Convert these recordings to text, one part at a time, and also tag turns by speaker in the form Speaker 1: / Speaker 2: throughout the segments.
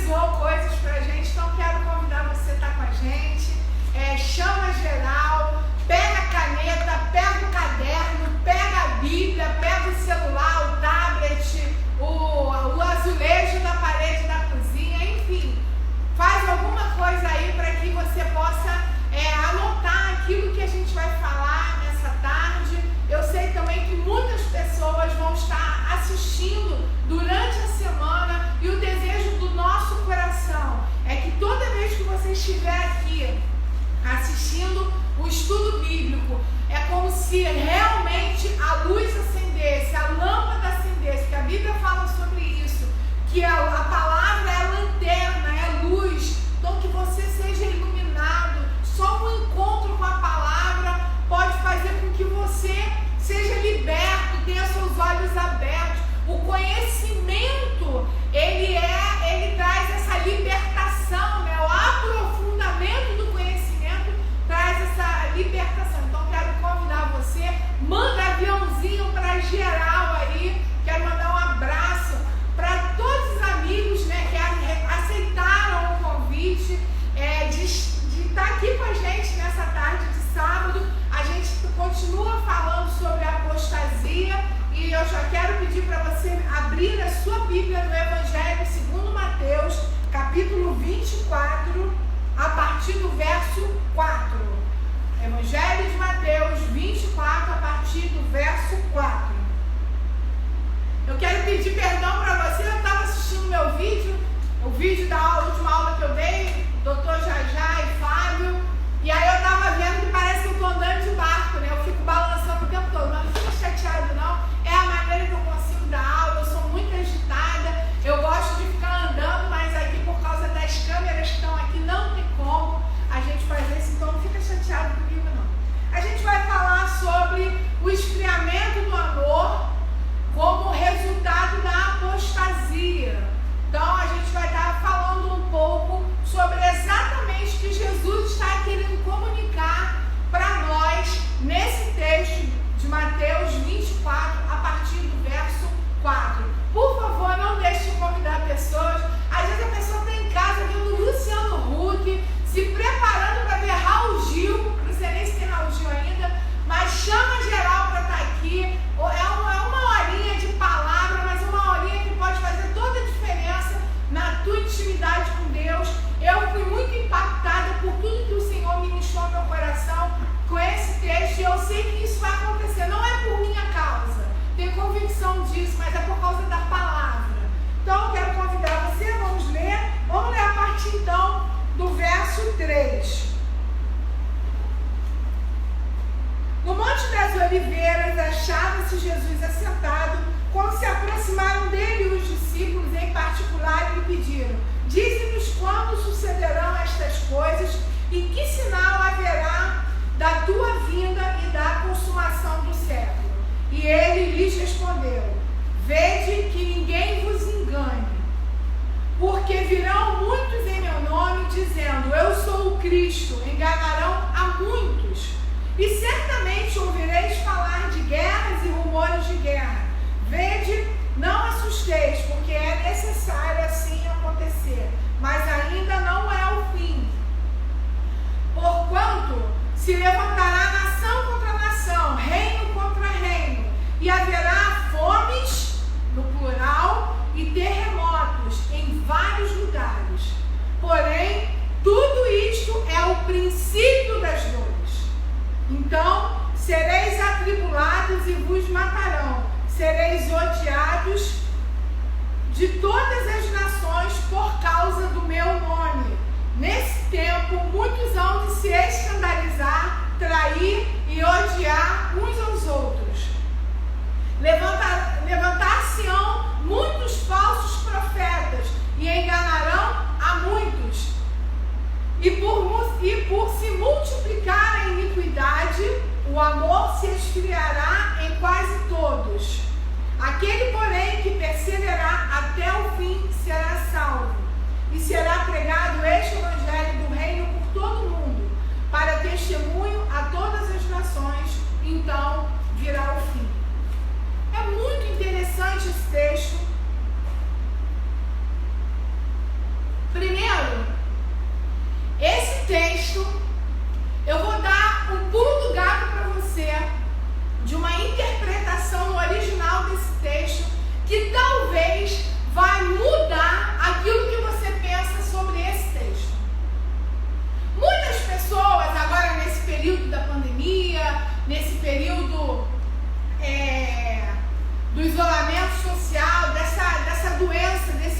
Speaker 1: organizou coisas pra gente, então quero convidar você a estar com a gente. Chama geral, pega a caneta, pega o caderno, pega a Bíblia, pega o celular, o tablet, o azulejo da parede da cozinha, enfim, faz alguma coisa aí para que você possa anotar aquilo que a gente vai falar nessa tarde. Eu sei também que muitas pessoas vão estar assistindo durante a semana e o desejo do nosso coração é que toda vez que você estiver aqui assistindo o estudo bíblico, é como se realmente a luz acendesse, a lâmpada acendesse, porque a Bíblia fala sobre isso, que a palavra é lanterna, é luz, então que você seja iluminado. Só um encontro com a palavra pode fazer com que você seja liberto, tenha seus olhos abertos. O conhecimento, ele traz essa libertação, né? O aprofundamento do conhecimento traz essa libertação. Então, quero convidar você, manda aviãozinho para geral aí. Quero mandar um abraço para todos os amigos, né, que aceitaram o convite de estar aqui com a gente nessa tarde de sábado. A gente continua falando sobre a apostasia e eu já quero pedir para você abrir a sua Bíblia no Evangelho segundo Mateus, capítulo 24, a partir do verso 4. Evangelho de Mateus 24, a partir do verso 4. Eu quero pedir perdão para você, eu estava assistindo meu vídeo, o vídeo da última aula que eu dei, doutor Jajá e Fábio, e aí eu estava vendo que parece que eu estou andando de barco, né? Eu fico balançando o tempo todo, mas não fica chateado não, é a maneira que eu consigo dar aula, eu sou muito agitada, eu gosto de ficar andando, mas aqui por causa das câmeras que estão aqui não tem como a gente fazer isso, então não fica chateado comigo não. A gente vai falar sobre o esfriamento do amor como resultado da apostasia. Então a gente vai estar falando um pouco sobre exatamente o que Jesus está querendo comunicar para nós nesse texto de Mateus 24, a partir do verso 4. Por favor, não deixe de convidar pessoas. Às vezes a pessoa está em casa vendo o Luciano Huck, se preparando para ver Raul Gil, não sei nem se tem Raul Gil ainda, mas chama geral para estar aqui. É uma horinha de palavra, mas uma horinha que pode fazer toda a diferença na tua intimidade com Deus. Eu fui muito impactada por tudo que o Senhor ministrou no meu coração com esse texto, e eu sei que isso vai acontecer. Não é por minha causa, tenho convicção disso, mas é por causa da palavra. Então eu quero convidar você, vamos ler a partir então do verso 3. No Monte das Oliveiras achava-se Jesus assentado. Quando se aproximaram dele os discípulos em particular lhe pediram: dize-nos quando sucederão estas coisas e que sinal haverá da tua vinda e da consumação do século. E ele lhes respondeu: vede que ninguém vos engane, porque virão muitos em meu nome dizendo: eu sou o Cristo, enganarão a muitos. E certamente ouvireis falar de guerras e rumores de guerra. Vede, não assusteis, porque é necessário assim acontecer, mas ainda não é o fim. Porquanto se levantará nação contra nação, reino contra reino, e haverá fomes, no plural, e terremotos em vários lugares. Porém, tudo isto é o princípio das dores. Então, sereis atribulados e vos matarão. Sereis odiados de todas as nações por causa do meu nome. Nesse tempo, muitos hão de se escandalizar, trair e odiar uns aos outros. Levantar-se-ão muitos falsos profetas e enganarão a muitos. E por se multiplicar a iniquidade, o amor se esfriará em quase todos. Aquele, porém, que perseverar até o fim será salvo. E será pregado este evangelho do reino por todo o mundo, para testemunho a todas as nações, então virá o fim. É muito interessante esse texto,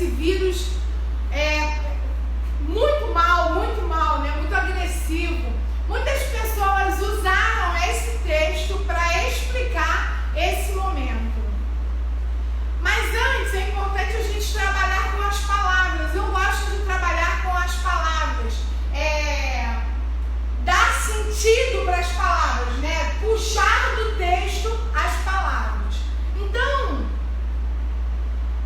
Speaker 1: esse vírus muito mal, né? Muito agressivo. Muitas pessoas usaram esse texto para explicar esse momento. Mas antes é importante a gente trabalhar com as palavras. Eu gosto de trabalhar com as palavras. Dar sentido para as palavras, né? Puxar do texto as palavras. Então,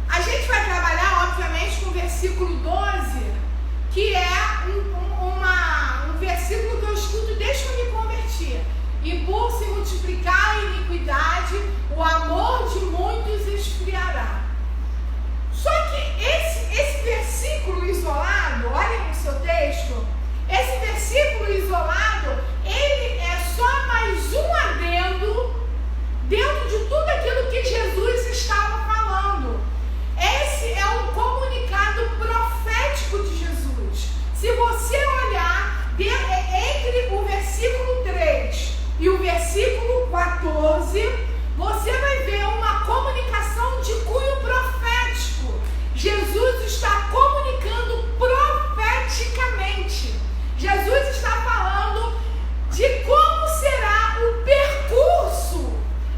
Speaker 1: a gente vai trabalhar, obviamente, com o versículo 12, que é um versículo que eu escuto desde que eu me converti. E por se multiplicar a iniquidade, o amor de muitos esfriará. Só que esse versículo isolado, olhem no seu texto, esse versículo isolado, ele é só mais um adendo dentro de tudo aquilo que Jesus estava falando. Esse é um comunicado profético de Jesus. Se você olhar entre o versículo 3 e o versículo 14, você vai ver uma comunicação de cunho profético. Jesus está comunicando profeticamente. Jesus está falando de como será o percurso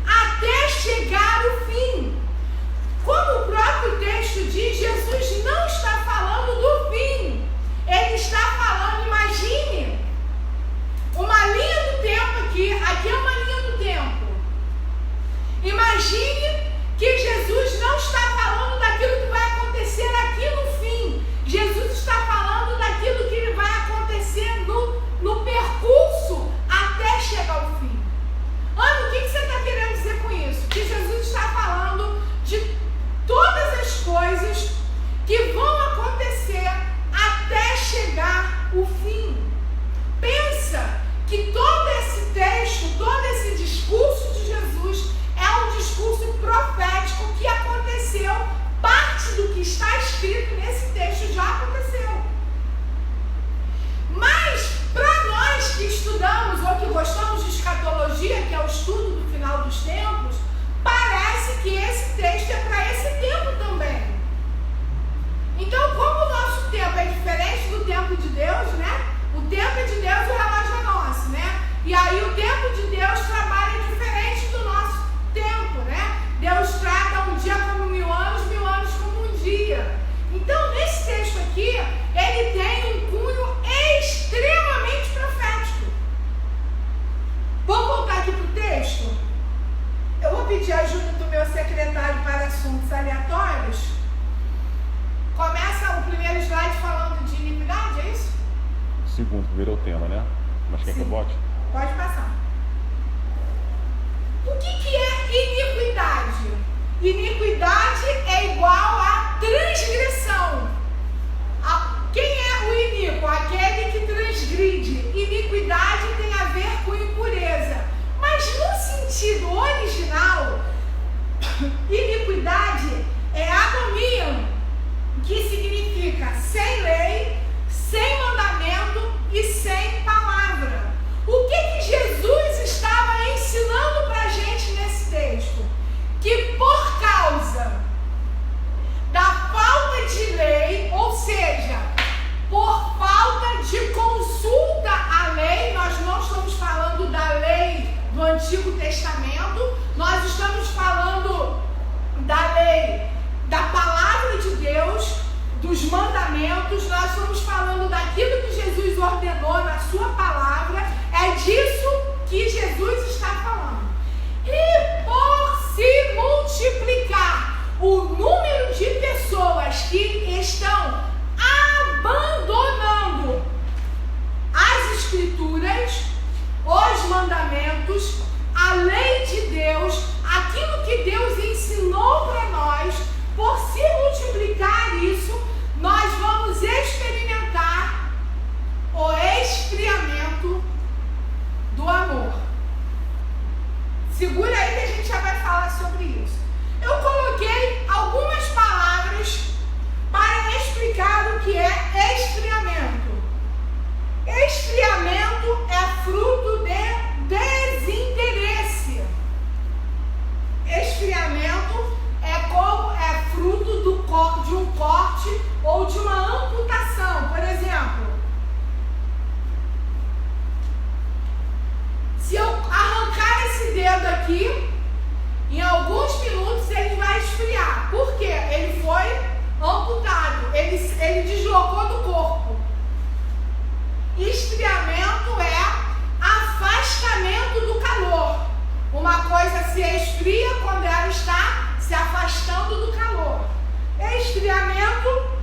Speaker 1: até chegar ao fim. Como o próprio texto diz, Jesus não está falando do fim. Ele está falando, imagine, uma linha do tempo aqui é uma linha do tempo. Imagine que Jesus não está falando daquilo que vai acontecer aqui no fim. Jesus está falando daquilo que vai acontecer no percurso até chegar ao fim. Ana, o que você está querendo dizer com isso? Que Jesus está falando de todas as coisas que vão acontecer até chegar o fim. Pensa que todo esse texto, todo esse discurso de Jesus é um discurso profético que aconteceu. Parte do que está escrito nesse texto já aconteceu. Mas, para nós que estudamos ou que gostamos de escatologia, que é o estudo do final dos tempos, parece que esse texto é para esse tempo também. Então, como o nosso tempo é diferente do tempo de Deus, né? O tempo é de Deus e o relógio é nosso, né? E aí o tempo de Deus trabalha diferente do nosso tempo, né? Deus trata um dia como 1000 anos como um dia. Então, nesse texto aqui, ele tem um cunho extremamente profético. Vamos voltar aqui para o texto? Eu vou pedir a ajuda do meu secretário para assuntos aleatórios. Começa o primeiro slide falando de iniquidade, é isso?
Speaker 2: Segundo, virou o tema, né? Mas quer que eu bote?
Speaker 1: Pode passar. O que é iniquidade? Iniquidade é igual a transgressão. Quem é o iníquo? Aquele que transgride. Iniquidade tem a ver com impureza. Mas no sentido original, iniquidade é anomia, que significa sem lei, sem mandamento e sem palavra. O que Jesus estava ensinando para a gente nesse texto? Que por causa da falta de lei, ou seja, por falta de consulta à lei, nós não estamos falando da lei do Antigo Testamento, nós estamos falando da lei, da palavra de Deus, dos mandamentos, nós estamos falando daquilo que Jesus ordenou na sua palavra, é disso que Jesus está falando. E por se multiplicar o número de pessoas que estão abandonando as Escrituras, os mandamentos, a lei de Deus, aquilo que Deus ensinou para nós, por se multiplicar isso, nós vamos experimentar o esfriamento do amor. Segura aí que a gente já vai falar sobre isso. Eu coloquei algumas palavras para explicar o que é esfriamento. Esfriamento é fruto de desinteresse. Esfriamento é fruto de um corte ou de uma amputação. Por exemplo, se eu arrancar esse dedo aqui, em alguns minutos ele vai esfriar. Por quê? Ele foi amputado, ele deslocou do corpo. Esfriamento é afastamento do calor. Uma coisa se esfria quando ela está se afastando do calor. Esfriamento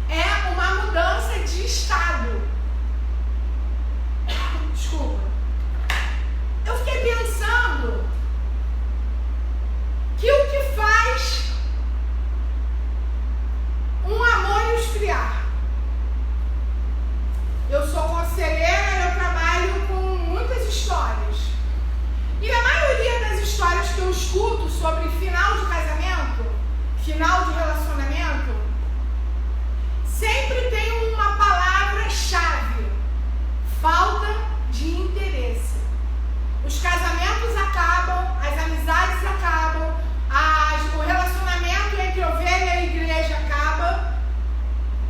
Speaker 1: é uma mudança de estado. Desculpa. Eu fiquei pensando que o que faz um amor esfriar? Eu sou conselheira, eu trabalho com muitas histórias. E a maioria das histórias que eu escuto sobre final de casamento, final de relacionamento, sempre tem uma palavra-chave: falta de interesse. Os casamentos acabam, as amizades acabam, o relacionamento entre ovelha e igreja acaba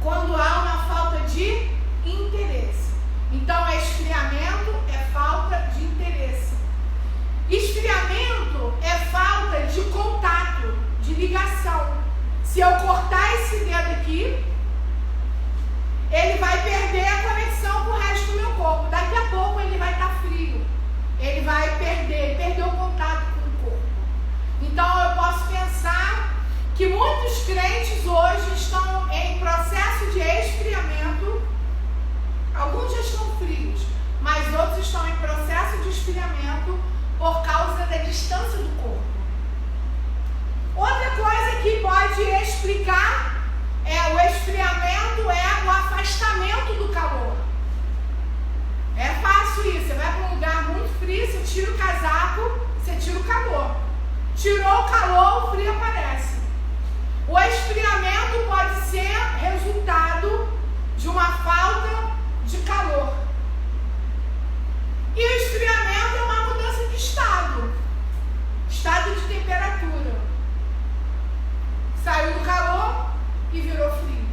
Speaker 1: quando há uma falta de interesse. Então, esfriamento é falta de interesse. Esfriamento é falta de contato, de ligação. Se eu cortar esse dedo aqui, ele vai perder a conexão com o resto do meu corpo. Daqui a pouco ele vai estar frio. Ele vai perder o contato com o corpo. Então eu posso pensar que muitos crentes hoje estão em processo de esfriamento. Alguns já estão frios, mas outros estão em processo de esfriamento por causa da distância do corpo. Outra coisa que pode explicar o esfriamento é o afastamento do calor. É fácil isso. Você vai para um lugar muito frio, você tira o casaco, você tira o calor. Tirou o calor, o frio aparece. O esfriamento pode ser resultado de uma falta de calor. E o esfriamento é uma mudança de estado de temperatura. Saiu do calor e virou frio.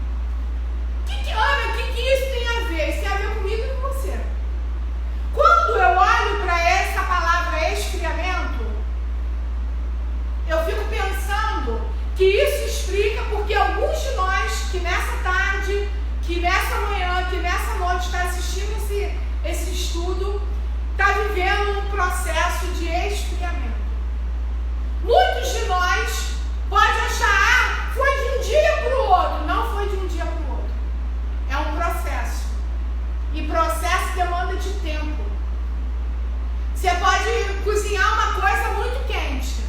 Speaker 1: Ana, o que isso tem a ver? Isso tem a ver comigo e com você. Quando eu olho para essa palavra esfriamento, eu fico pensando que isso explica porque alguns de nós que nessa tarde, que nessa manhã, que nessa noite está assistindo esse estudo, está vivendo um processo de esfriamento. Muitos de nós podem achar, foi de um dia para o outro. Não foi de um dia para o outro. É um processo. E processo demanda de tempo. Você pode cozinhar uma coisa muito quente.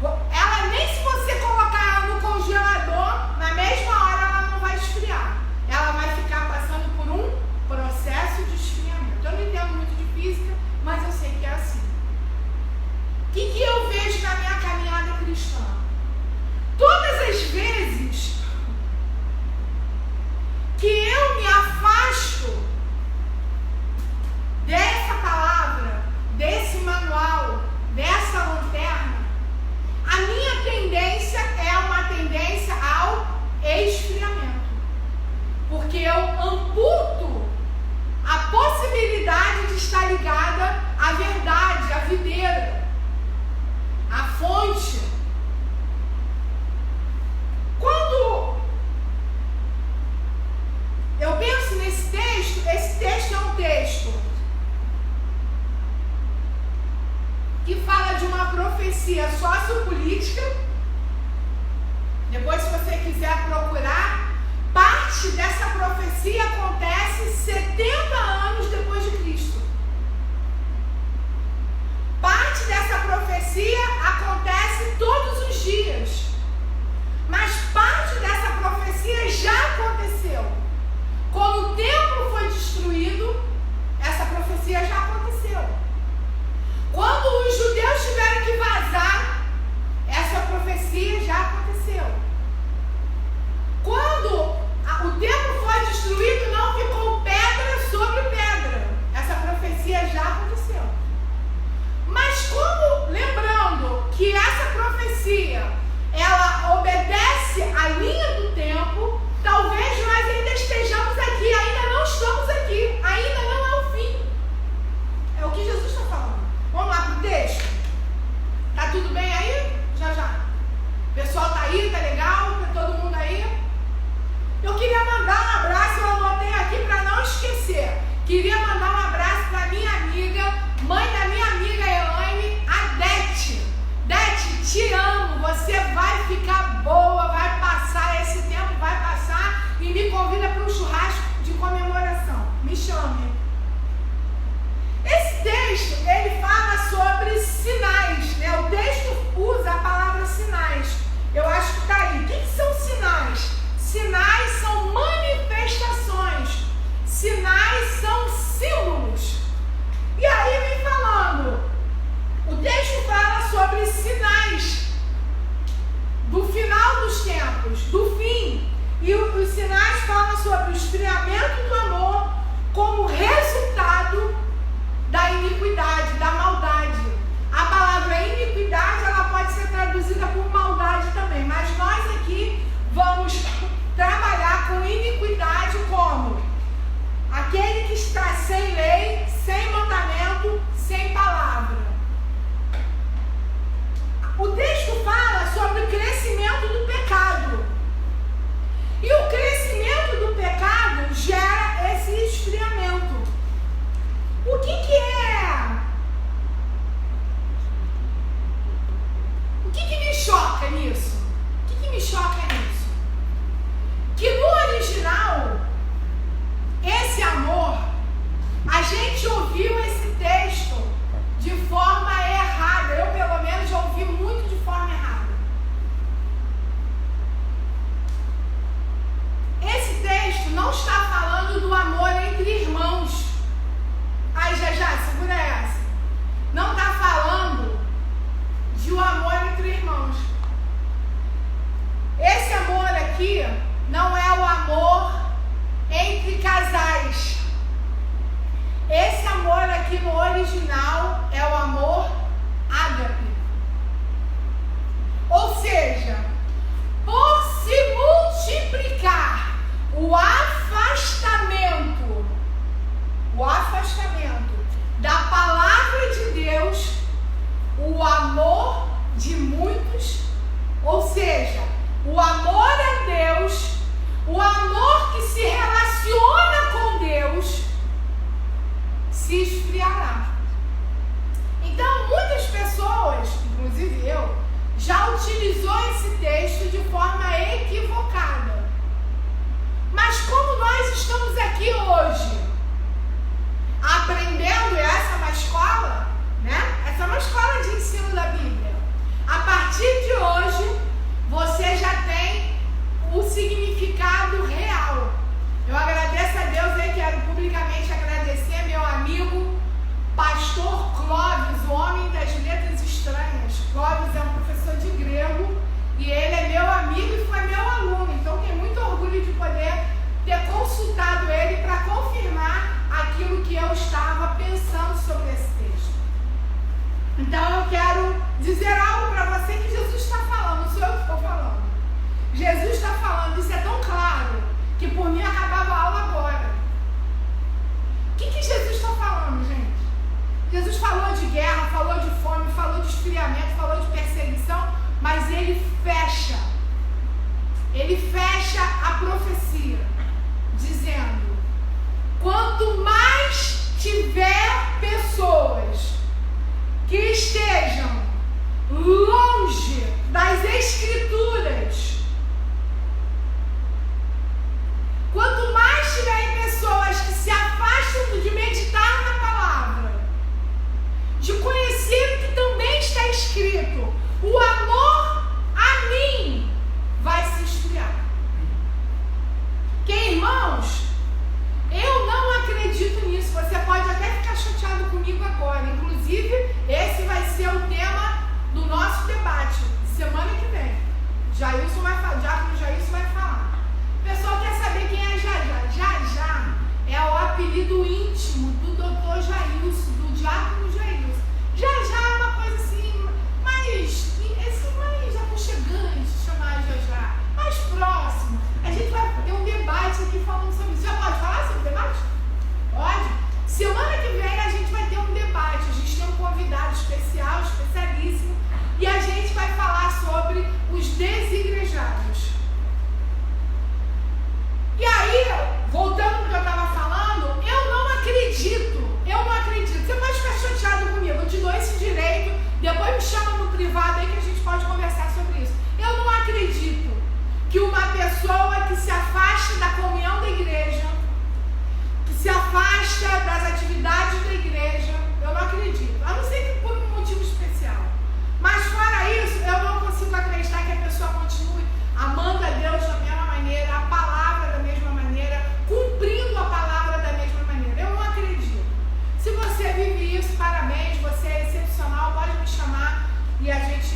Speaker 1: Ela, nem se você colocar ela no congelador, na mesma hora ela não vai esfriar. Ela vai ficar passando por um processo de esfriamento. Eu não entendo muito de física, mas eu sei que é assim. O que eu vejo na minha caminhada cristã? Todas as vezes que eu me afasto dessa palavra, desse manual, dessa lanterna, a minha tendência é uma tendência ao esfriamento. Porque eu amputo a possibilidade de estar ligada à verdade, à videira, à fonte. Quando eu penso nesse texto, esse texto é um texto que fala de uma profecia sociopolítica. Depois, se você quiser procurar, parte dessa profecia acontece 70 anos depois de Cristo. Parte dessa profecia acontece todos os dias. Mas parte dessa profecia já aconteceu. Quando o templo foi destruído, essa profecia já aconteceu. Quando os judeus tiveram que vazar, essa profecia já aconteceu. Quando o templo foi destruído, não ficou pedra sobre pedra. Essa profecia já aconteceu. Mas como, lembrando que essa profecia, ela obedece à linha do tempo, talvez Queria mandar um abraço para minha amiga, mãe da minha amiga Elaine, a Dete. Dete, te amo, você vai ficar boa, vai passar, esse tempo vai passar, e me convida para um churrasco de comemoração. Me chame. Esse texto, ele fala sobre sinais, né? O texto usa a palavra sinais. Eu acho que está aí. O que são sinais? Sinais são manifestações. Sinais são símbolos. E aí vem falando, o texto fala sobre sinais do final dos tempos, do fim. E os sinais falam sobre o esfriamento do amor como resultado da iniquidade, da maldade. A palavra iniquidade, ela pode ser traduzida por maldade também, mas nós aqui vamos trabalhar com iniquidade como aquele que está sem lei, sem mandamento, sem palavra. O texto fala sobre o crescimento do pecado. E o crescimento do pecado gera esse esfriamento. O que é? O que me choca nisso? O que me choca nisso? Que no original, esse amor, a gente ouviu esse texto de forma errada. Eu, pelo menos, já ouvi muito de forma errada. Esse texto não está falando do amor entre irmãos. Ai, já, segura essa. Não está falando de um amor entre irmãos. Esse amor aqui não é o amor entre casais. Esse amor aqui no original é o amor ágape. Ou seja, por se multiplicar o afastamento da palavra de Deus, o amor de muitos, ou seja, o amor a Deus, o amor que se relaciona com Deus, se esfriará. Então, muitas pessoas, inclusive eu, já utilizou esse texto de forma equivocada. Mas como nós estamos aqui hoje, aprendendo, essa é uma escola, né? Essa é uma escola de ensino da Bíblia. A partir de hoje, você já tem o significado real. Eu agradeço a Deus e quero publicamente agradecer meu amigo Pastor Clóvis, o homem das letras estranhas. Clóvis é um professor de grego e ele é meu amigo e foi meu aluno. Então tenho muito orgulho de poder ter consultado ele para confirmar aquilo que eu estava pensando sobre esse texto. Então eu quero dizer algo para você que Jesus está falando, não sou eu que estou falando. Jesus está falando, isso é tão claro que por mim acabava a aula agora. O que Jesus está falando, gente? Jesus falou de guerra, falou de fome, falou de esfriamento, falou de perseguição, mas ele fecha a profecia, dizendo: quanto mais tiver pessoas que estejam longe das Escrituras, quanto mais tiverem pessoas que se afastam de meditar na palavra, de conhecer o que também está escrito, o amor a mim vai se esfriar. Porque, irmãos, eu não acredito nisso. Você pode até ficar chateado comigo agora. Inclusive, esse vai ser o tema do nosso debate semana que vem. Jailson vai falar, Diácono Jailson vai falar. O pessoal quer saber quem é Jajá. Jajá é o apelido íntimo do Dr. Jailson, do Diácono Jailson. Jajá é uma coisa assim, mais aconchegante, chamar Jajá, mais próximo. A gente vai ter um debate aqui falando sobre isso. Já pode falar sobre o debate? Pode? Semana que vem a gente vai ter um debate. A gente tem um convidado especial, especialíssimo, e a gente vai falar sobre os desigrejados. Depois me chama no privado aí que a gente pode conversar sobre isso. Eu não acredito que uma pessoa que se afasta da comunhão da igreja, que se afasta das atividades da igreja, eu não acredito. A não ser que por um motivo especial. Mas fora isso, eu não consigo acreditar que a pessoa continue amando a Deus da mesma maneira, a palavra da mesma maneira, cumprindo a palavra da mesma maneira. Eu não acredito. Se você vive isso, parabéns, você é excepcional, pode me chamar e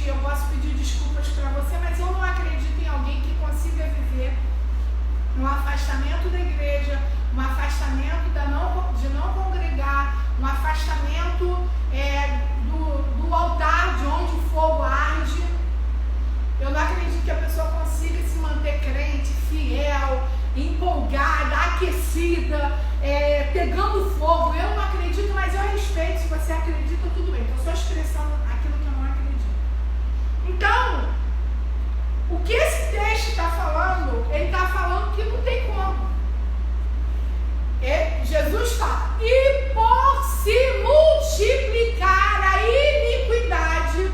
Speaker 1: eu posso pedir desculpas para você, mas eu não acredito em alguém que consiga viver um afastamento da igreja, um afastamento de não congregar, um afastamento do altar de onde o fogo arde. Eu não acredito que a pessoa consiga se manter crente, fiel, empolgada, aquecida, pegando fogo. Eu não acredito, mas eu respeito. Se você acredita, tudo bem. Eu só expressando aquilo que eu não acredito. Então, o que esse texto está falando, ele está falando que não tem como. Jesus fala, e por se multiplicar a iniquidade,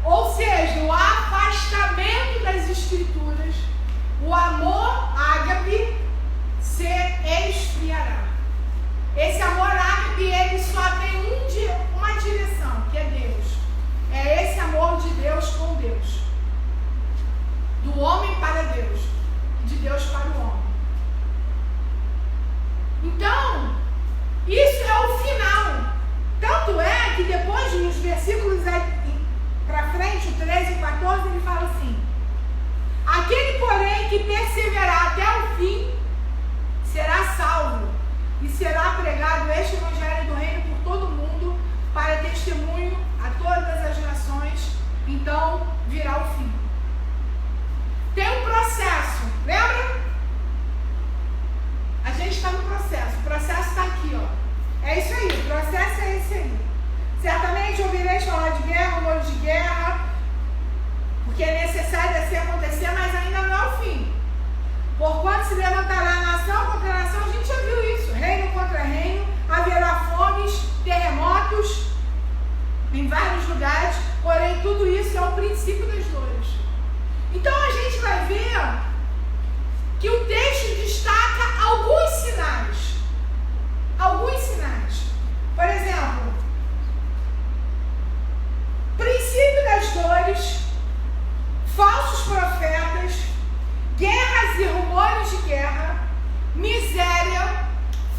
Speaker 1: ou seja, o afastamento das escrituras, o amor ágape se esfriará. Esse amor ágape, ele só tem uma direção, que é Deus. É esse amor de Deus com Deus. Do homem para Deus. De Deus para o homem. Então, isso é o final. Tanto é que depois, nos versículos para frente, o 13 e 14, ele fala assim: aquele, porém, que perseverar até o fim, será salvo, e será pregado este evangelho do reino por todo o mundo, para testemunho a todas as nações, então virá o fim. Tem um processo, lembra? A gente está no processo, o processo está aqui, ó. É isso aí, o processo é esse aí. Certamente ouvireis falar de guerra, rumores de guerra, porque é necessário assim acontecer, mas ainda não é o fim. Porquanto se levantará nação contra nação, a gente já viu isso, reino contra reino, haverá fomes, terremotos em vários lugares, porém tudo isso é o princípio das dores. Então a gente vai ver que o texto destaca alguns sinais. Alguns sinais. Por exemplo, princípio das dores, falsos profetas, guerras e rumores de guerra, miséria,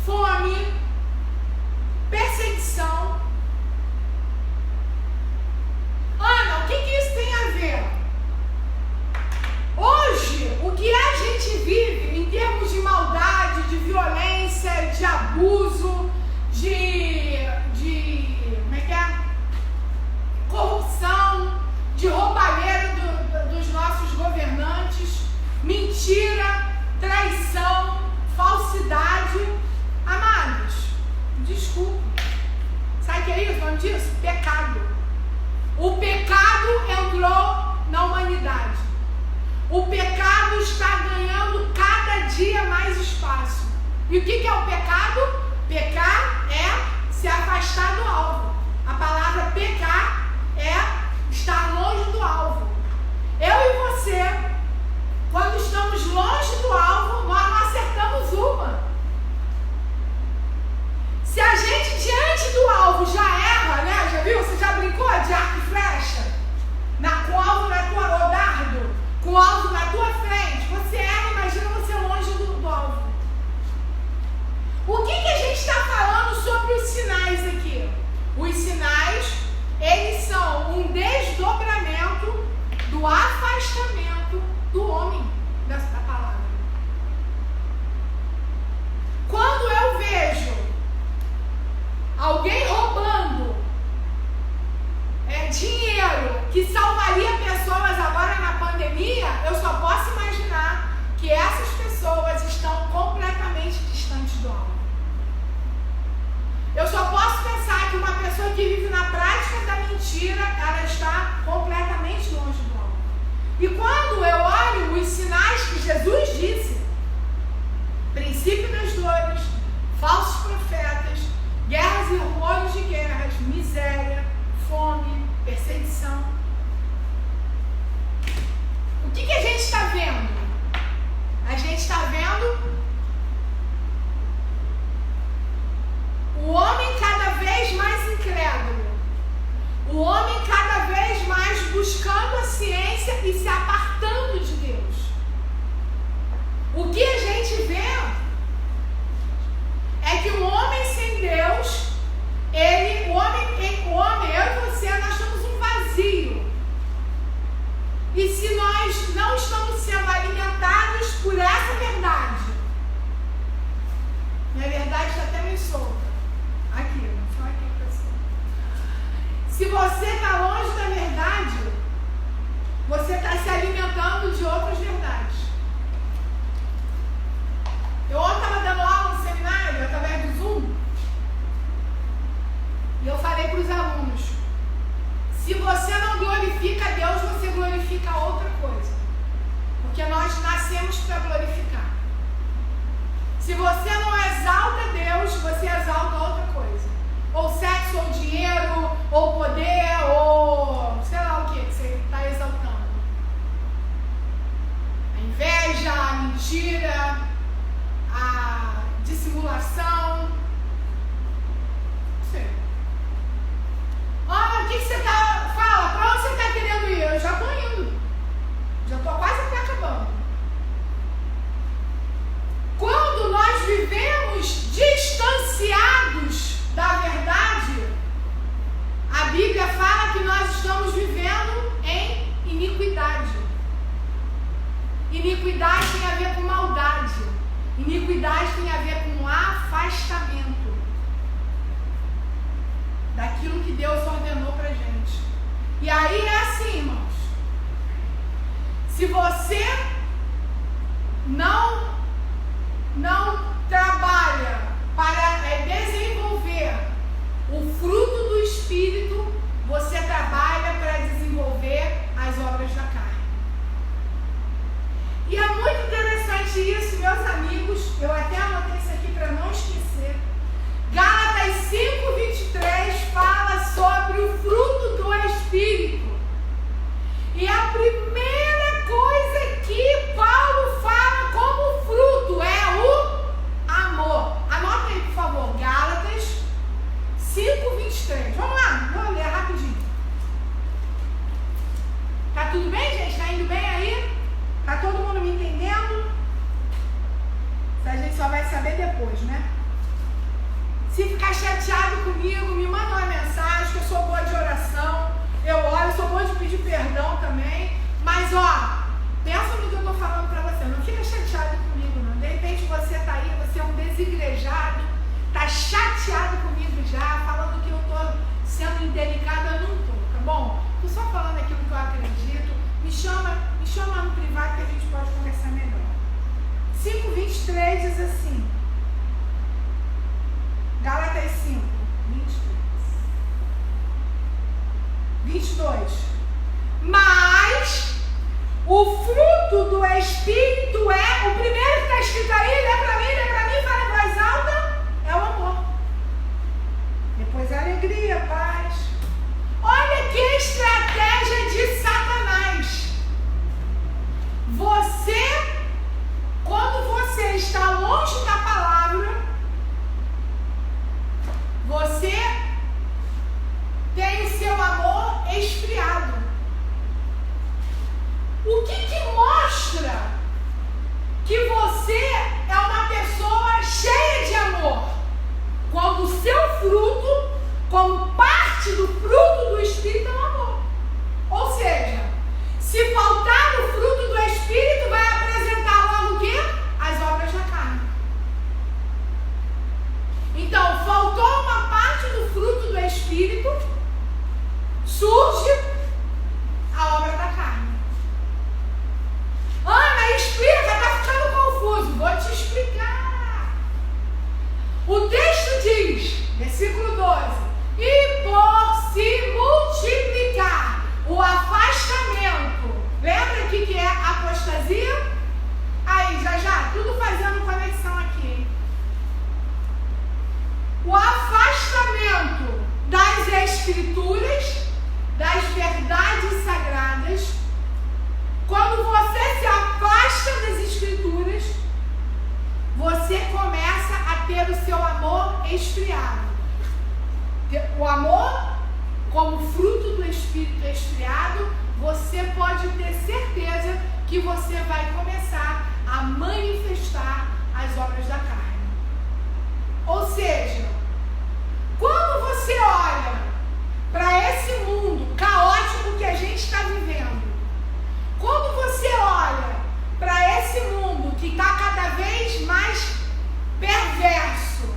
Speaker 1: fome, perseguição. Ana, o que isso tem a ver? Hoje, o que a gente vive em termos de maldade, de violência, de abuso, como é que é? Corrupção, de roubalheira dos nossos governantes, mentira, traição, falsidade. Amados, desculpe. Sabe o que é isso? O nome disso? Pecado. O pecado entrou na humanidade. O pecado está ganhando cada dia mais espaço. E o que é o pecado? Pecar é se afastar do alvo. A palavra pecar é estar longe do alvo. Eu e você, quando estamos longe do alvo, nós não acertamos uma. Se a gente diante do alvo já erra, né? Já viu? Você já brincou de arco e flecha? Com o alvo na tua, ou dardo, com o alvo na tua frente, você erra, imagina você longe do alvo. O que a gente está falando sobre os sinais aqui? Os sinais, eles são um desdobramento do afastamento do homem da palavra. Quando eu vejo alguém roubando dinheiro que salvaria pessoas agora na pandemia, eu só posso imaginar que essas pessoas estão completamente distantes do alvo. Eu só posso pensar que uma pessoa que vive na prática da mentira, ela está completamente longe do alvo. E quando eu olho os sinais que Jesus disse, princípio das dores, falsos profetas, guerras e rumores de guerras, miséria, fome, meio solta. Aqui, só aqui que tá solta. Se você está longe da verdade, você está se alimentando de outras verdades. Eu ontem estava dando aula no seminário, através do Zoom, e eu falei para os alunos, se você não glorifica Deus, você glorifica outra coisa. Porque nós nascemos para glorificar. Se você não exalta Deus, você exalta outra coisa. Ou sexo, ou dinheiro, ou poder, ou sei lá o que você está exaltando. A inveja, a mentira, a dissimulação. Não sei. Olha, o que você está... Fala, para onde você está querendo ir? Eu já estou indo. Já estou quase até acabando. Quando nós vivemos distanciados da verdade, a Bíblia fala que nós estamos vivendo em iniquidade. Iniquidade tem a ver com maldade. Iniquidade tem a ver com afastamento daquilo que Deus ordenou pra gente. E aí é assim, irmãos. Se você não trabalha para desenvolver o fruto do Espírito, você trabalha para desenvolver as obras da carne. E é muito interessante isso, meus amigos. Eu até anotei isso aqui para não esquecer. Gálatas 5:23 fala sobre o fruto do Espírito. E a primeira coisa que Paulo fala como fruto é o amor. Anota aí, por favor, Gálatas 5:23. Vamos lá, vou ler rapidinho. Tá tudo bem, gente? Tá indo bem aí? Tá todo mundo me entendendo? Isso a gente só vai saber depois, né? Se ficar chateado comigo, me manda uma mensagem, que eu sou boa de oração. Eu oro, eu sou boa de pedir perdão também. Mas, ó, pensa no que eu estou falando para você. Não fica chateado comigo, não. De repente você está aí, você é um desigrejado, está chateado comigo já, falando que eu estou sendo indelicada. Eu não estou, tá bom? Estou só falando aquilo que eu acredito. Me chama no privado que a gente pode conversar melhor. 5:23 diz assim. Gálatas 5:22. Mas o fruto do Espírito é, o primeiro que está escrito aí, lê para mim, fala em voz alta, é o amor. Depois a alegria, a paz. Olha que estratégia de Satanás. Quando você está longe da palavra, você tem o seu amor esfriado. O que mostra que você é uma pessoa cheia de amor? Quando o seu fruto, como parte do fruto do Espírito, é o amor. Ou seja, se faltar o fruto do Espírito, vai apresentar logo o quê? As obras da carne. Então, faltou uma parte do fruto do Espírito, surge a obra da carne. Ana, explica, está ficando confuso. Vou te explicar. O texto diz, versículo 12, e por se multiplicar o afastamento. Lembra o que é apostasia? Aí, já, tudo fazendo conexão aqui, hein? O afastamento das Escrituras, das verdades sagradas. Quando você se afasta das Escrituras, você começa a ter o seu amor esfriado. O amor, como fruto do Espírito esfriado, você pode ter certeza que você vai começar a manifestar as obras da carne. Ou seja, quando você olha para esse mundo caótico que a gente está vivendo, quando você olha para esse mundo que está cada vez mais perverso,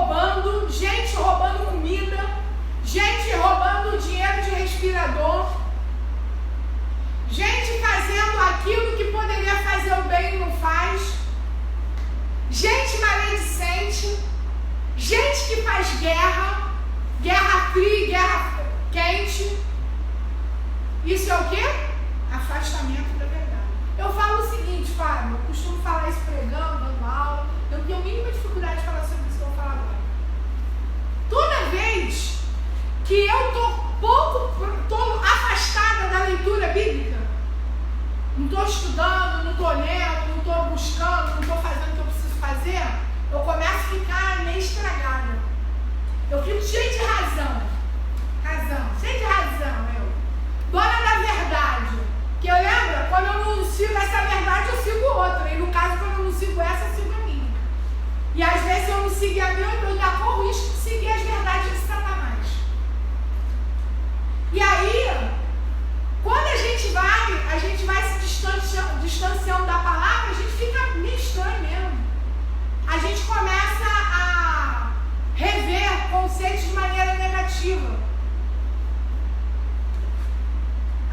Speaker 1: roubando, gente roubando comida, gente roubando dinheiro de respirador, gente fazendo aquilo que poderia fazer o bem e não faz, gente maledicente, gente que faz guerra, guerra fria, guerra quente. Isso é o quê? Afastamento da verdade. Eu falo o seguinte, Fábio, eu costumo falar isso pregando, dando aula, eu tenho a mínima dificuldade de falar sobre isso que eu vou falar agora. Toda vez que eu estou afastada da leitura bíblica, não estou estudando, não estou lendo, não estou buscando, não estou fazendo o que eu preciso fazer, eu começo a ficar meio estragada. Eu fico cheia de razão, cheia de razão, dona da verdade. Que eu lembro, quando eu não sigo essa verdade, eu sigo outra. E no caso, quando eu não sigo essa, eu sigo a minha. E às vezes eu não sigo a minha, eu ainda corro o risco de seguir as verdades de Satanás. E aí, quando a gente vai se distanciando da palavra, a gente fica meio estranho mesmo. A gente começa a rever conceitos de maneira negativa.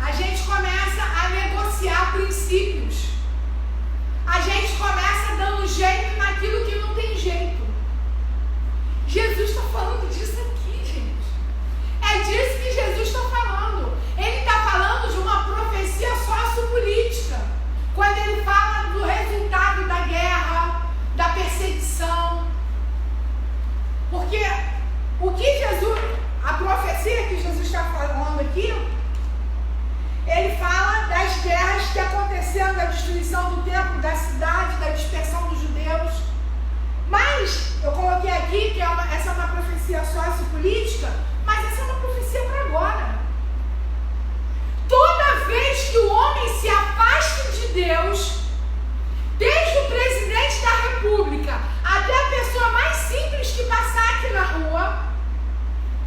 Speaker 1: A gente começa a negociar princípios. A gente começa dando jeito naquilo que não tem jeito. Jesus está falando disso aqui, gente. É disso que Jesus está falando. Ele está falando de uma profecia sociopolítica. Quando ele fala do resultado da guerra, da perseguição. Porque o que Jesus, a profecia que Jesus está falando aqui, ele fala das guerras que aconteceram, da destruição do templo, da cidade, da dispersão dos judeus. Mas, eu coloquei aqui que essa é uma profecia sociopolítica, mas essa é uma profecia para agora. Toda vez que o homem se afasta de Deus, desde o presidente da República até a pessoa mais simples que passar aqui na rua,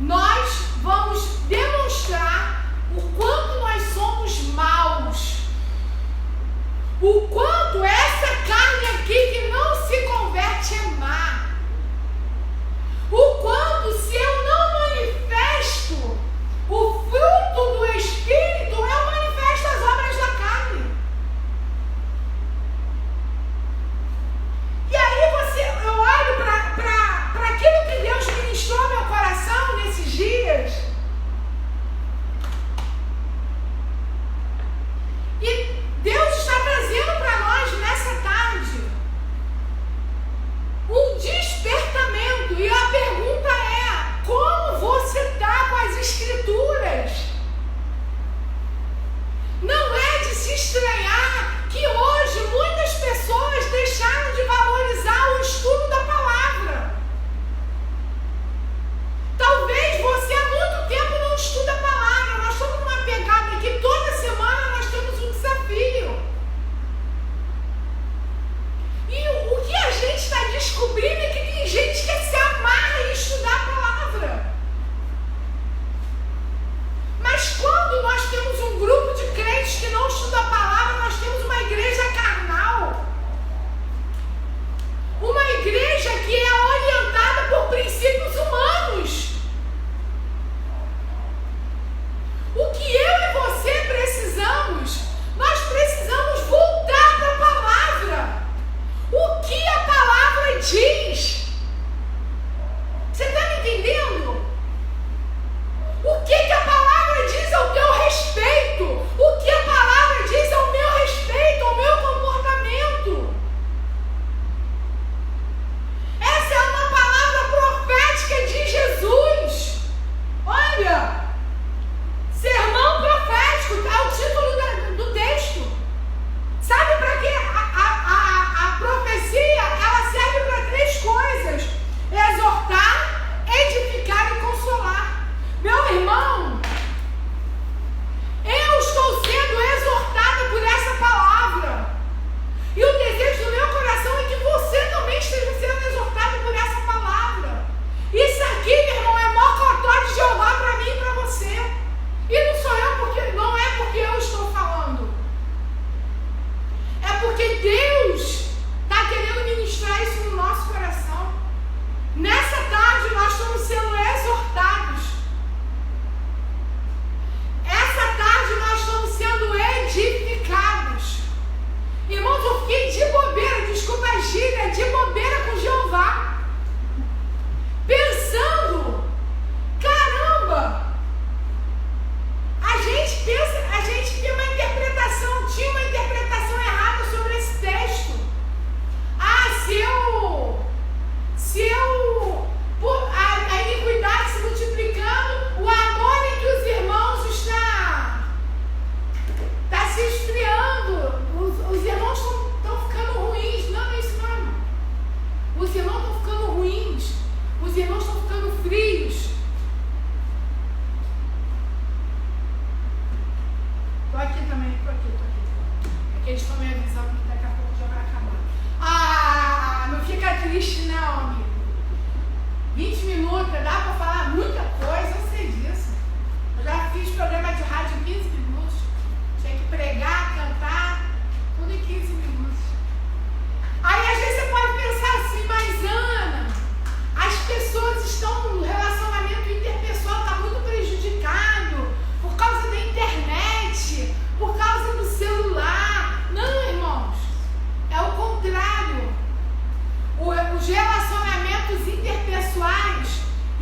Speaker 1: nós vamos demonstrar o quanto nós somos maus, o quanto essa carne aqui que não se converte é má, o quanto se eu não manifesto o fruto do Espírito, eu manifesto as obras da carne. E aí eu olho para aquilo que Deus ministrou no meu coração nesses dias. E Deus está trazendo para nós nessa tarde um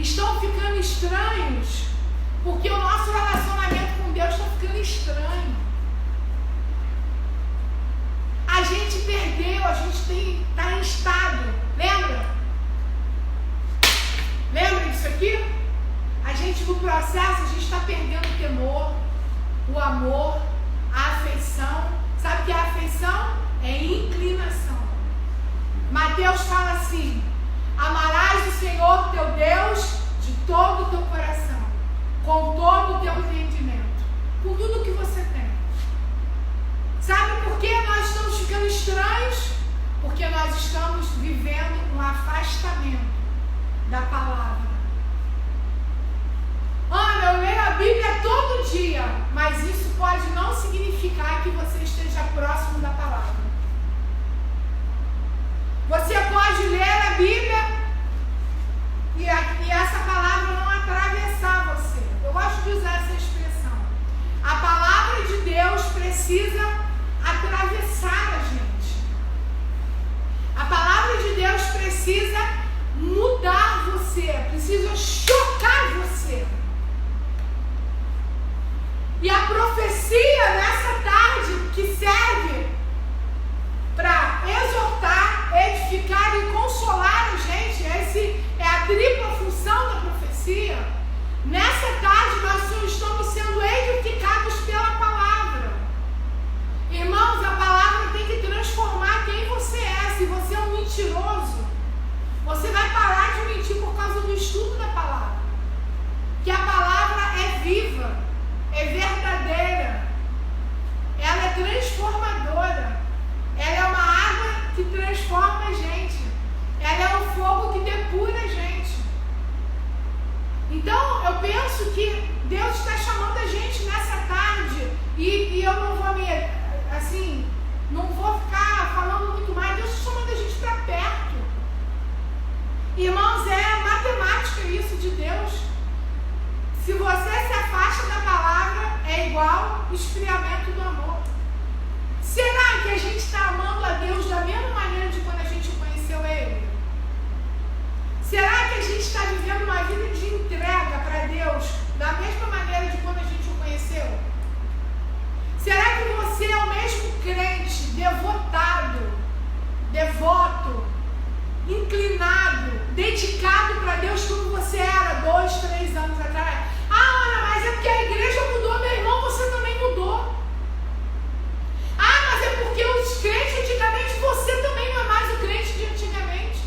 Speaker 1: estão ficando estranhos porque o nosso relacionamento com Deus está ficando estranho. A gente perdeu, a gente está em estado. Lembra? Lembra disso aqui? A gente no processo, a gente está perdendo o temor, o amor, a afeição. Sabe o que é afeição? É inclinação. Mateus fala assim: amarás o Senhor teu Deus de todo o teu coração, com todo o teu entendimento, com tudo que você tem. Sabe por que nós estamos ficando estranhos? Porque nós estamos vivendo um afastamento da palavra. Ana, eu leio a Bíblia todo dia, mas isso pode não significar que você esteja próximo da palavra. Você pode ler a Bíblia e essa palavra não atravessar você. Eu gosto de usar essa expressão. A palavra de Deus precisa atravessar a gente. A palavra de Deus precisa mudar você, precisa chocar você. E a profecia nessa tarde, que serve para exortar, edificar e consolar a gente, essa é a tripla função da profecia. Nessa tarde nós estamos sendo edificados pela palavra. Irmãos, a palavra tem que transformar quem você é. Se você é um mentiroso, você vai parar de mentir por causa do estudo da palavra. Que a palavra é viva, é verdadeira, ela é transformadora, ela é uma água que transforma a gente, ela é um fogo que depura a gente. Então eu penso que Deus está chamando a gente nessa tarde, e eu não vou não vou ficar falando muito mais. Deus está chamando a gente para perto. Irmãos, é matemática isso de Deus. Se você se afasta da palavra, é igual esfriamento do amor. Será que a gente está amando a Deus da mesma maneira de quando a gente conheceu Ele? Será que a gente está vivendo uma vida de entrega para Deus da mesma maneira de quando a gente o conheceu? Será que você é o mesmo crente, devoto, inclinado, dedicado para Deus como você era 2, 3 anos atrás? Ah, Ana, mas é porque a igreja mudou, meu irmão, você também mudou. Ah, mas é porque os crentes antigamente, você também não é mais o crente de antigamente.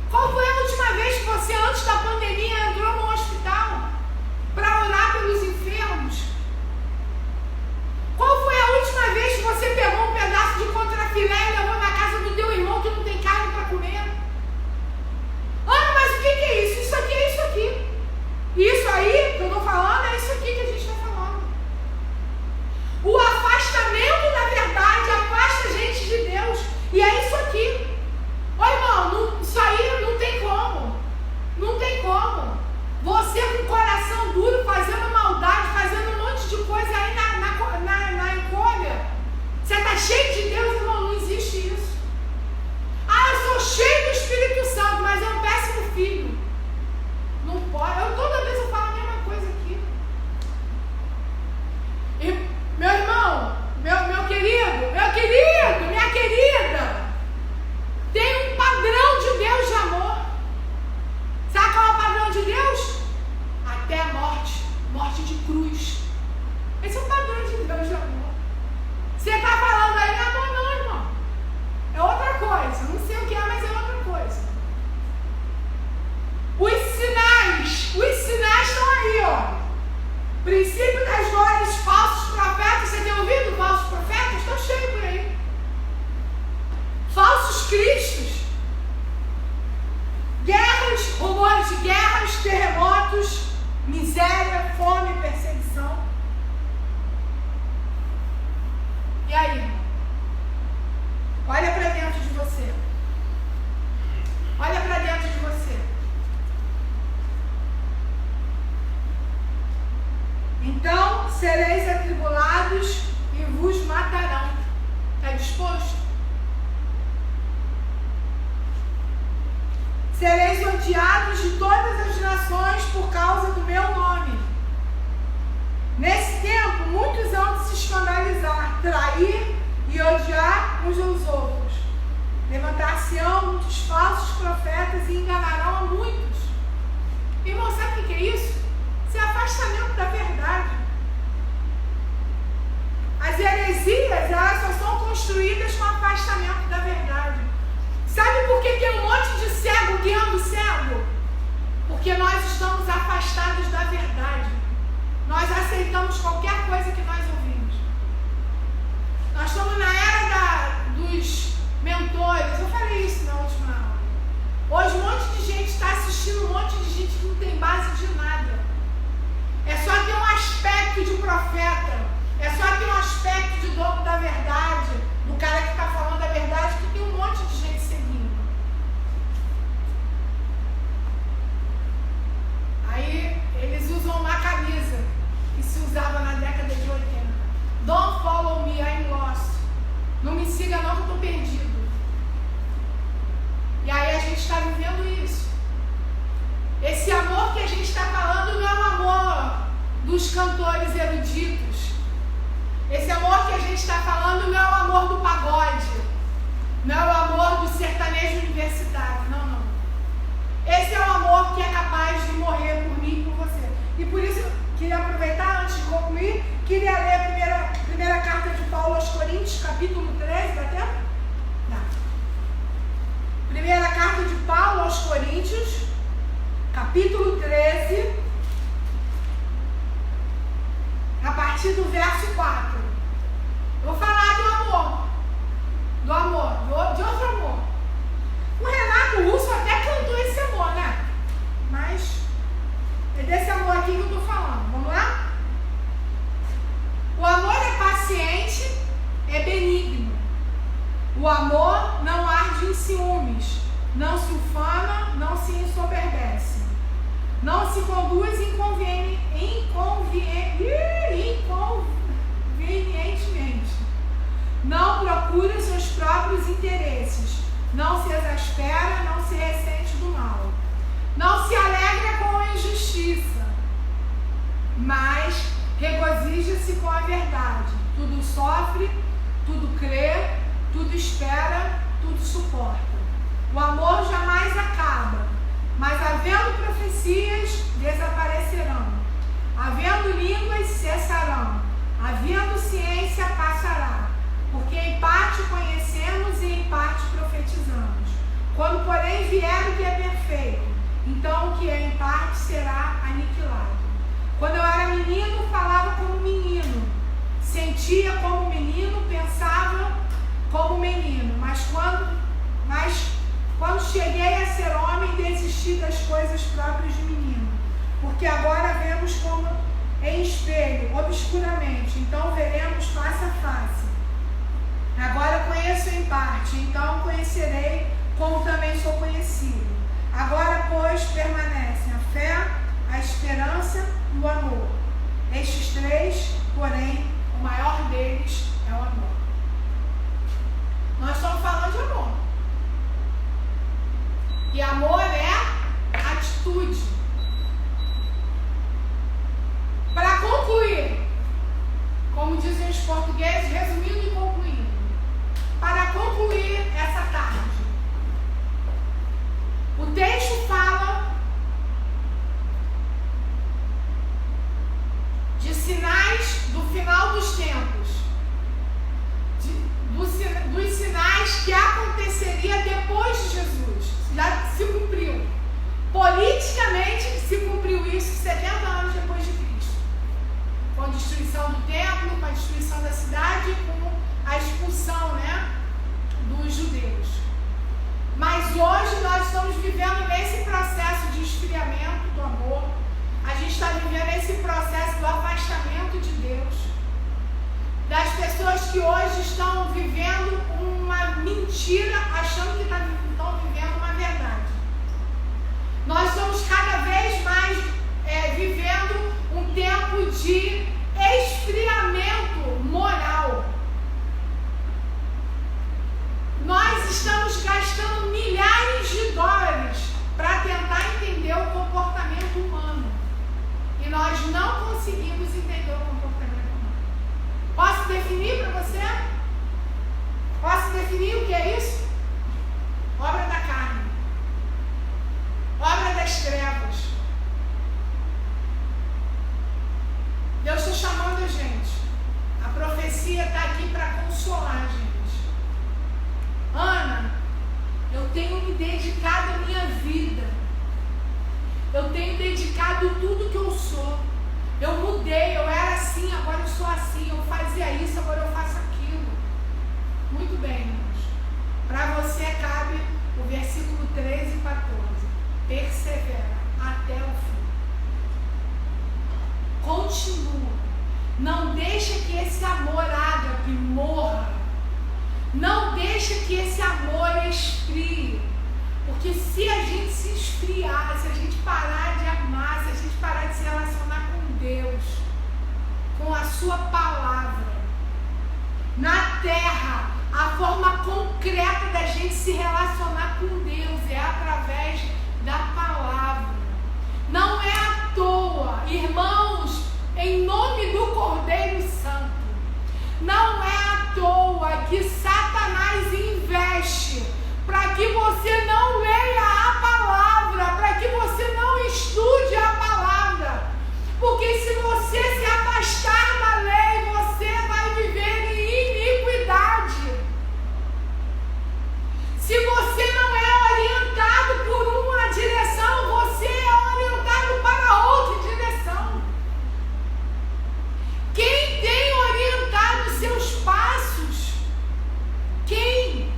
Speaker 1: Qual foi a última vez que você, antes da pandemia, entrou no hospital para orar pelos enfermos? Qual foi a última vez que você pegou um pedaço de contrafilé e levou na casa do teu irmão que não tem carne para comer? Ana, mas o que é isso? Isso aqui é isso aqui. Isso aí que eu estou falando é isso aqui que a gente está falando. O afastamento da verdade afasta a gente de Deus. E é isso aqui. Ô irmão, isso aí não tem como. Não tem como. Você com o coração duro, fazendo maldade, fazendo um monte de coisa aí na encolha. Você está cheio de Deus, irmão, não existe isso. Ah, eu sou cheio do Espírito Santo, mas é um péssimo filho. Não pode. Toda vez eu falo a mesma coisa aqui. E, meu irmão, meu querido, minha querida, tem um padrão de Deus de amor. Sabe qual é o padrão de Deus? Até a morte de cruz. Esse é o padrão de Deus de amor. Você está falando aí, não é amor não, irmão. É outra coisa. Não sei o que é, mas é outra coisa. Os sinais estão aí, ó. Princípio das dores, falsos profetas. Você tem ouvido falsos profetas? Estão cheios por aí. Falsos cristos. Guerras, rumores de guerras, terremotos, miséria, fome, perseguição. E aí, irmão? Olha para dentro de você. Olha para dentro de você. Então sereis atribulados e vos matarão. Está disposto? Sereis odiados de todas tribulações por causa do meu nome. Nesse tempo, muitos hão de se escandalizar, trair e odiar uns aos outros. Levantar-se-ão muitos falsos profetas e enganarão a muitos. Irmão, sabe o que é isso? Isso é afastamento da verdade. As heresias, elas só são construídas com afastamento da verdade. Sabe por que tem um monte de cego guiando cego? Porque nós estamos afastados da verdade. Nós aceitamos qualquer coisa que nós ouvimos. Nós estamos na era dos mentores. Eu falei isso na última aula. Hoje um monte de gente está assistindo, um monte de gente que não tem base de nada. É só ter um aspecto de profeta. É só ter um aspecto de dono da verdade, do cara que está falando a verdade, que tem um monte de gente seguindo. Aí eles usam uma camisa que se usava na década de 80. Don't follow me, I'm lost. Não me siga não que eu estou perdido. E aí a gente está vivendo isso. Esse amor que a gente está falando não é o amor dos cantores eruditos. Esse amor que a gente está falando não é o amor do pagode. Não é o amor do sertanejo universitário. Não, não. Esse é o amor que é capaz de morrer por mim e por você. E por isso, queria aproveitar, antes de concluir, queria ler a primeira carta de Paulo aos Coríntios, capítulo 13, dá tempo? Dá. Primeira carta de Paulo aos Coríntios, capítulo 13, a partir do verso 4. Vou falar do amor. De outro amor. O Renato Russo até cantou esse amor, né? Mas é desse amor aqui que eu estou falando. Vamos lá? O amor é paciente, é benigno. O amor não arde em ciúmes, não se ufana, não se ensoberbece. Não se conduz inconvenientemente. Não procura seus próprios interesses. Não se exaspera, não se ressente do mal. Não se alegra com a injustiça, mas regozija-se com a verdade. Tudo sofre, tudo crê, tudo espera, tudo suporta. O amor jamais acaba, mas havendo profecias, desaparecerão. Havendo línguas, cessarão. Havendo ciência, passará. Porque em parte conhecemos e em parte profetizamos. Quando, porém, vier o que é perfeito, então o que é em parte será aniquilado. Quando eu era menino, falava como menino. Sentia como menino, pensava como menino. Mas quando cheguei a ser homem, desisti das coisas próprias de menino. Porque agora vemos como em espelho, obscuramente. Então veremos face a face. Agora conheço em parte, então conhecerei como também sou conhecido. Agora, pois, permanecem a fé, a esperança e o amor. Estes três, porém, o maior deles é o amor. Nós estamos falando de amor. E amor é atitude. Para concluir, como dizem os portugueses, resumindo e concluindo. Para concluir essa tarde, o texto fala de sinais do final dos tempos, dos sinais que aconteceria depois de Jesus. Já se cumpriu. Politicamente se cumpriu isso 70 anos depois de Cristo. Com a destruição do templo, com a destruição da cidade, com a expulsão, dos judeus. Mas hoje nós estamos vivendo nesse processo de esfriamento do amor. A gente está vivendo esse processo do afastamento de Deus. Das pessoas que hoje estão vivendo uma mentira, achando que estão vivendo uma verdade. Nós estamos cada vez mais vivendo um tempo de esfriamento moral. Nós estamos gastando milhares de dólares para tentar entender o comportamento das trevas. Deus está chamando a gente. A profecia está aqui para consolar a gente. Ana, eu tenho me dedicado à minha vida. Eu tenho dedicado tudo que eu sou. Eu mudei, eu era assim, agora eu sou assim. Eu fazia isso, agora eu faço aquilo. Muito bem, irmãos. Para você cabe o versículo 13 e 14. Persevera até o fim. Continua. Não deixa que esse amor ágape morra. Não deixa que esse amor esfrie. Porque se a gente se esfriar, se a gente parar de amar, se a gente parar de se relacionar com Deus, com a sua palavra, na terra, a forma concreta da gente se relacionar com Deus é através da palavra. Não é à toa, irmãos, em nome do Cordeiro Santo, não é à toa que Satanás investe para que você não leia a palavra, para que você não estude a palavra. Porque se você se afastar da lei, você vai viver em iniquidade. Se você não é orientado por uma direção, você é orientado para outra direção. Quem tem orientado seus passos? Quem?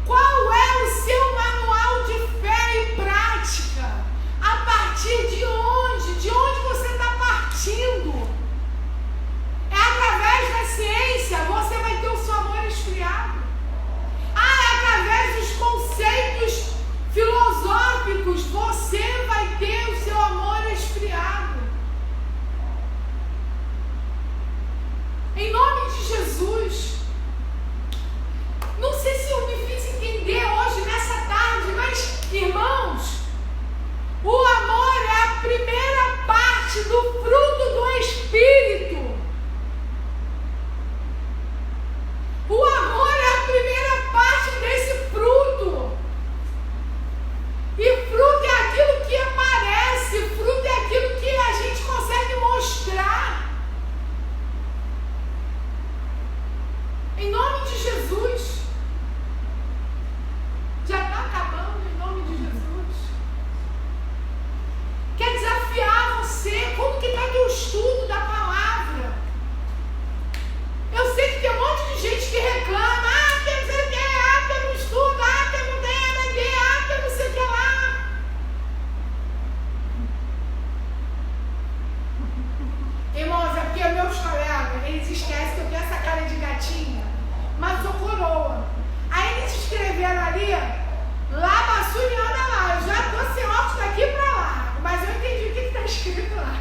Speaker 1: Qual é o seu manual de fé e prática? A partir de onde? De onde você está partindo? É através da ciência, você vai ter o seu amor esfriado. É através dos conceitos filosóficos, você vai ter o seu amor esfriado. Em nome de Jesus. Não sei se eu me fiz entender hoje, nessa tarde, mas, irmãos, o amor é a primeira parte do fruto do Espírito. O amor é a primeira parte desse fruto. E fruto é aquilo que aparece, fruto é aquilo que a gente consegue mostrar. Em nome de Jesus. Já está acabando, em nome de Jesus. Quer desafiar você? Como que está teu estudo da palavra? Eu sei que tem um monte de gente que reclama. Que não sei o que, que eu não estudo, que eu não tenho EBD, que eu não sei o que lá. Irmãos, é porque meus colegas, eles esquecem que eu tenho essa cara de gatinha, mas sou coroa. Aí eles escreveram ali, lá, Bassuni, anda lá. Eu já estou sem óculos daqui para lá, mas eu entendi o que está escrito lá.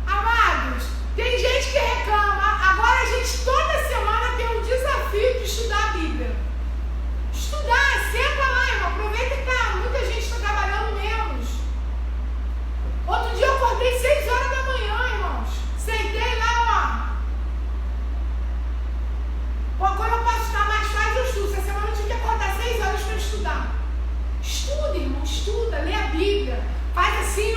Speaker 1: Amados, tem gente que reclama. Agora a gente toda semana tem um desafio de estudar a Bíblia. Estudar, senta lá, irmão. Aproveita que muita gente está trabalhando menos. Outro dia eu acordei 6 horas da manhã, irmãos. Sentei lá, quando eu posso estar mais tarde, eu estudo. Essa semana eu tive que acordar 6 horas para estudar. Estuda, irmão, estuda, lê a Bíblia. Faz assim,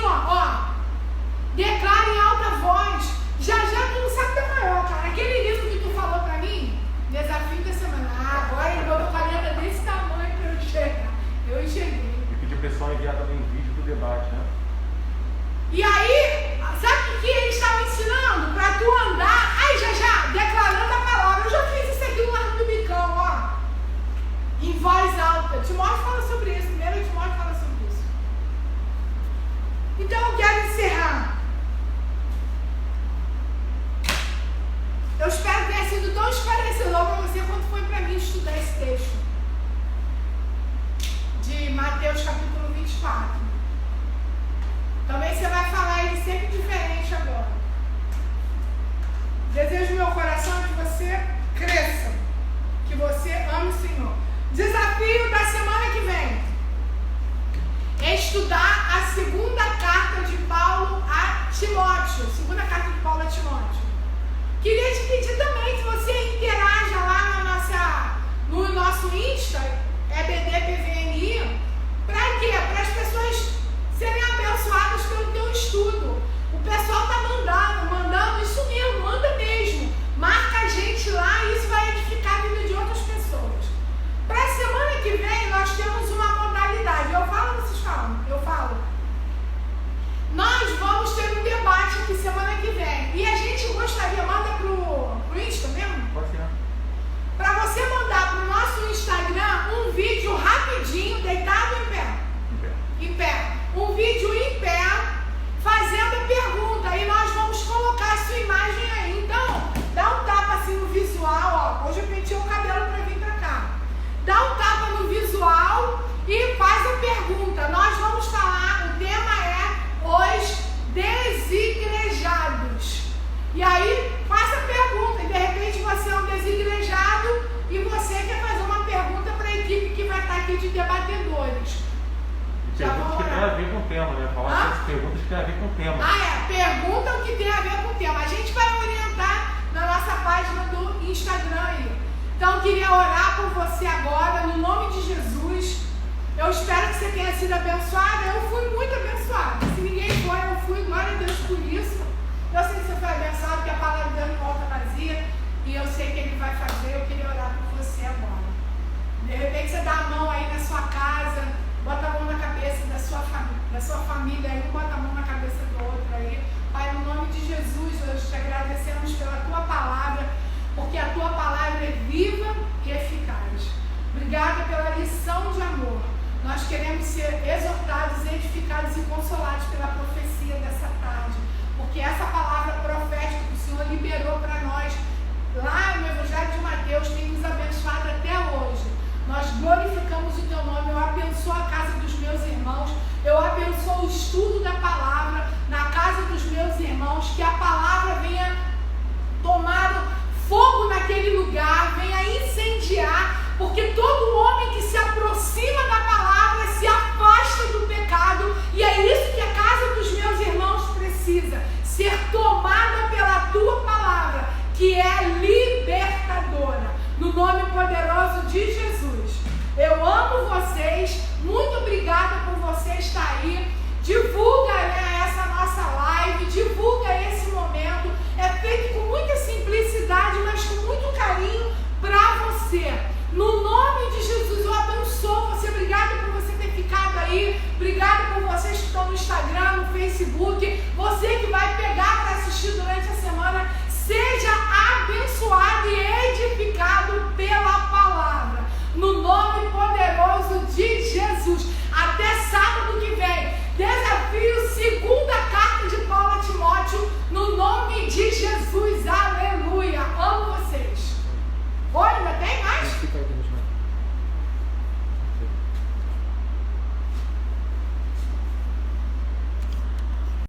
Speaker 1: declara em alta voz. Já tu não sabe o que é maior, cara. Aquele livro que tu falou para mim, desafio da semana. Agora ele botou a caneta desse tamanho para eu enxergar. Eu enxerguei.
Speaker 2: E pedir o pessoal enviar também vídeo do debate, né?
Speaker 1: E aí, sabe o que eles estavam ensinando? Para tu andar, já, declarando a palavra. Eu já fiz isso aqui no Largo do Bicão, em voz alta. Timóteo fala sobre isso, 1 Timóteo fala sobre isso. Então eu quero encerrar. Eu espero que tenha sido tão esclarecedor para você quanto foi para mim estudar esse texto de Mateus capítulo 24. Também você vai falar ele sempre diferente agora. Desejo no meu coração que você cresça, que você ame o Senhor. Desafio da semana que vem é estudar a segunda carta de Paulo a Timóteo. Segunda carta de Paulo a Timóteo. Queria te pedir também que você interaja lá no nosso Insta, EBDPVNI, pastores.
Speaker 2: E perguntas que tem a ver com o tema, né? Falar essas perguntas que tem a ver com o tema.
Speaker 1: Pergunta o que tem a ver com o tema. A gente vai orientar na nossa página do Instagram aí. Então, eu queria orar por você agora, no nome de Jesus. Eu espero que você tenha sido abençoada. Eu fui muito abençoada. Se ninguém foi, eu fui. Glória a Deus por isso. Eu sei que você foi abençoado, porque a palavra de Deus não volta vazia. E eu sei que Ele vai fazer. Eu queria orar por você agora. De repente, você dá a mão aí na sua casa, bota a mão na cabeça da sua família aí, bota a mão na cabeça do outro aí. Pai, no nome de Jesus, nós te agradecemos pela Tua palavra, porque a Tua palavra é viva e eficaz. Obrigada pela lição de amor. Nós queremos ser exortados, edificados e consolados pela profecia dessa tarde, porque essa palavra profética que o Senhor liberou para nós, lá no Evangelho de Mateus, tem nos abençoado até hoje. Nós glorificamos o Teu nome. Eu abençoo a casa dos meus irmãos, eu abençoo o estudo da palavra na casa dos meus irmãos, que a palavra venha tomar fogo naquele lugar, venha incendiar, porque todo homem que se aproxima da palavra se afasta do pecado, e é isso que a casa dos meus irmãos precisa, ser tomada pela Tua palavra, que é libertadora, no nome poderoso de Jesus. Eu amo vocês, muito obrigada por você estar aí. Divulga, né, essa nossa live, divulga esse momento. É feito com muita simplicidade, mas com muito carinho para você. No nome de Jesus, eu abençoo você. Obrigada por você ter ficado aí. Obrigada por vocês que estão no Instagram, no Facebook. Você que vai pegar para assistir durante a semana.